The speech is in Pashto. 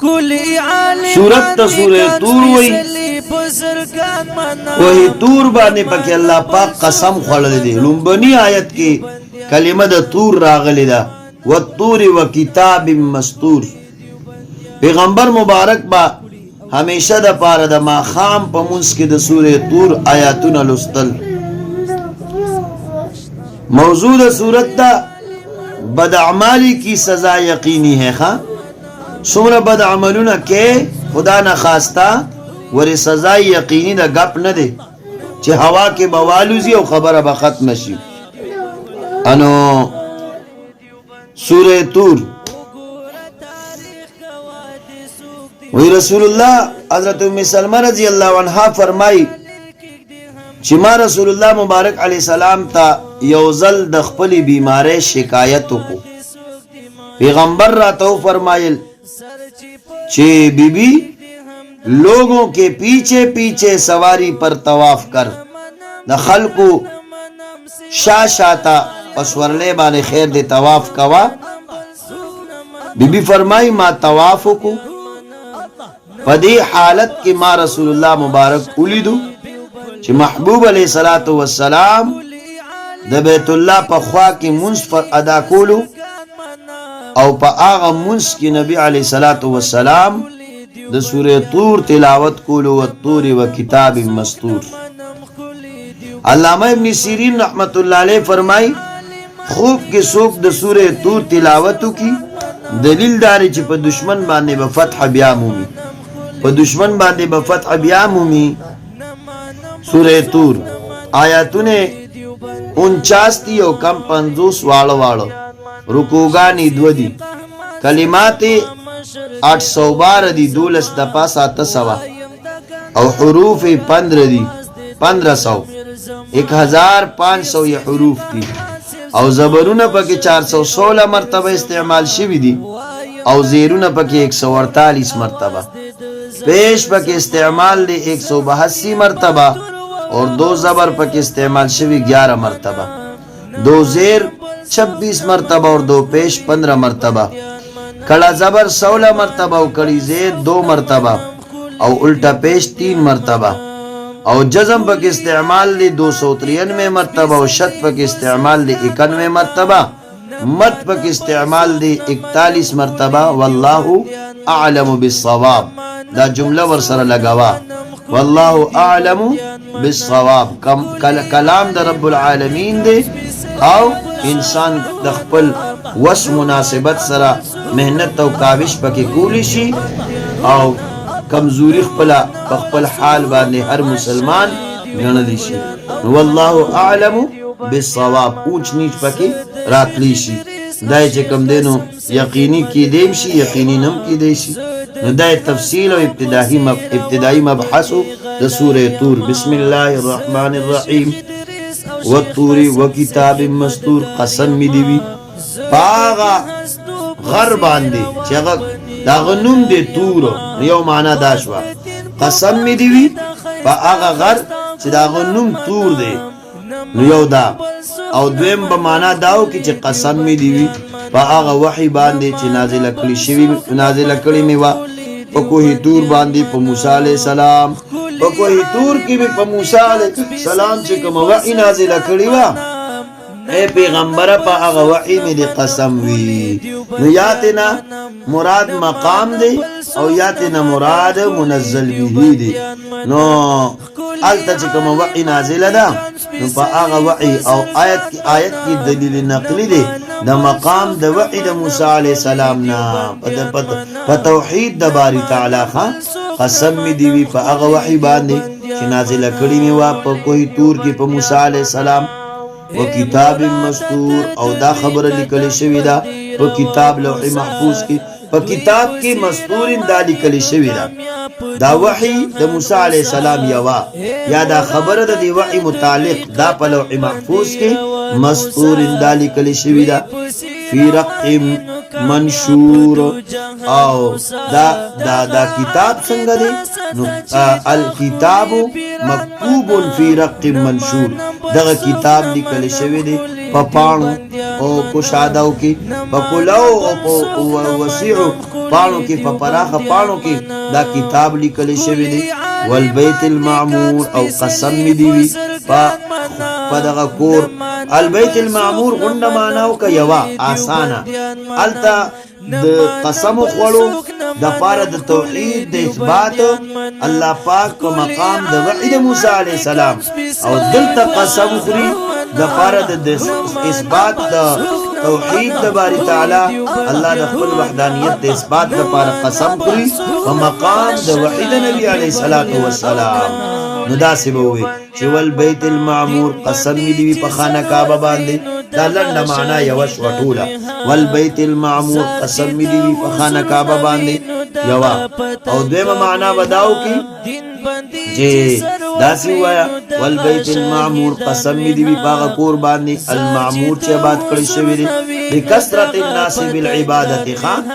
سورت تا سورہ تور وی وہی تور بانے پاک اللہ پاک قسم خوڑل دے لنبنی آیت کی کلمہ دا تور راغلی دا والتور و کتاب مستور پیغمبر مبارک با ہمیشہ دا پارا دا ما خام پا منس کی دا سورہ تور آیاتون لستل موضوع دا سورت دا بدعمالی کی سزا یقینی ہے خواہ سمر بدعملونا کے خدا نخواستا ور سزا یقینی دا گپ نہ دے چھ ہوا کے بوالوزی او خبر با ختم شی انو سورہ تور وی رسول اللہ حضرت ام سلمہ رضی اللہ عنہ فرمائی چھ ما رسول اللہ مبارک علیہ السلام تا یوزل دخپلی بیمارے شکایتو کو پیغمبر راتو فرمائل چھ بی بی لوگوں کے پیچھے پیچھے سواری پر طواف کر دا خلقو شاشاتا پسورلے بانے خیر دے طواف کوا بی بی فرمائی ما طوافو کو پدی حالت کی ما رسول اللہ مبارک اولی دو چھ محبوب علیہ السلام دا بیت اللہ پا خواہ کی منس پر ادا کولو او پا آغا منس کی نبی علیہ السلام دا سورہ تور تلاوت کولو والتور و کتاب مستور علامہ ابن سیرین رحمت اللہ علیہ فرمائی خوب کے سوک دا سورہ تور تلاوتو کی دلیل داری چی پا دشمن باندے بفتح بیا مومی پا دشمن باندے بفتح بیا مومی سورہ تور آیاتو نے 49 تی او کم 50 واڑو رکوگانی دو دی کلمات 812 دی دولس دپا 700 او حروف 15 دی 1500 1500 یہ حروف دی او زبرون پاکی 416 مرتبہ استعمال شوی دی او زیرون پاکی 148 مرتبہ پیش پاکی استعمال دی 182 مرتبہ اور دو زبر پاکی استعمال شوی 11 مرتبہ دو زیر 26 مرتبہ اور دو پیش 15 مرتبہ کڑا زبر 16 مرتبہ او کڑی زیر 2 مرتبہ او الٹا پیش 3 مرتبہ او جزم پک استعمال دی 293 مرتبہ او شد پک استعمال دی 91 مرتبہ مد پک استعمال دی 41 مرتبہ واللہ اعلم بالصواب دا جملہ ورسر لگوا واللہ اعلم بالصواب کلام دا رب العالمین دے او انسان دخپل وس مناسبت سرا محنت و کاوش پکی کولی شی او کمزوری خپلا بخپل حال باندے ہر مسلمان گنلی شی واللہ اعلم بالصواب اونچ نیچ پکی راتلی شی دائے چکم دینو یقینی کی دیم شی یقینی نم کی دے شی دائے تفصیل و ابتدائی مبحثو دا سورہ تور بسم اللہ الرحمن الرحیم والتور و کتاب مستور قسم می دیوی پاغا غر باندے چاگا دا غنم دے تور یو معنی داشوا قسم می دیوی پا آغا غر چا دا غنم تور دے یو دا او دویم با معنی داو کی چا قسم می دیوی پا آغا وحی باندے چا نازل کلی شوی نازل کلی میوا پا کوہی تور باندے پا موسیٰ علیہ السلام پا کوہی تور کی بھی پا موسیٰ علیہ السلام چا کم وحی نازل کلی وا اے پیغمبر پا آغا وحی میں دی قسم وی نو یاتنا مراد مقام دے او یاتنا مراد منزل بھی دے نو آلتا چکم وحی نازل دا نو پا آغا وحی او آیت کی دلیل نقلی دے دا مقام دا وحی دا موسیٰ علیہ السلام نا پا توحید دا باری تعالی خان قسم می دیوی پا آغا وحی باندے چی نازل کری میں وا پا کوئی تور کی پا موسیٰ علیہ السلام و کتاب مستور او دا خبر لکلی شوی دا پا کتاب لوح محفوظ کی پا کتاب کی مستور دا لکلی شوی دا دا وحی دا موسیٰ علیہ السلام یوا یا دا خبر دا دی وحی متعلق دا پا لوح محفوظ کی مستور دا لکلی شوی دا فی رقم منشور او دا کتاب سنگا دے الکتاب مکتوب فی رقم منشور دا کتاب لکل شوی دے پا پانو او کشاداو کی پا کلاو او پا وسیعو پاڼو کې په پراخه پاڼو کې دا کتاب لیکل شوی دی والبیت المعمور او قسم می دی وی په دغه کور البیت المعمور غونډه معناو کا یوا آسانه التا د قسم خوړو د پاره د توحید د اثبات الله پاک په مقام د وحید موسی علی السلام او دلته قسم خوري د پاره د اثبات د توحید د باری تعالی الله د خپل وحدانیت د اثبات لپاره قسم خوري په مقام د وحید نبی علیه الصلاۃ والسلام نو داسې به وي چې والبیت المعمور قسم دی په خانه کعبه باندې دا لنډه معنا یو شو ټوله والبیت المعمور قسم دی په خانه کعبه باندې یوا او دویمه معنا بداو کی جی داسې وایا والبیت المعمور قسم دی په کور باندې المعمور چې آباد کړی شوی دی بکثرت الناس بالعبادت خان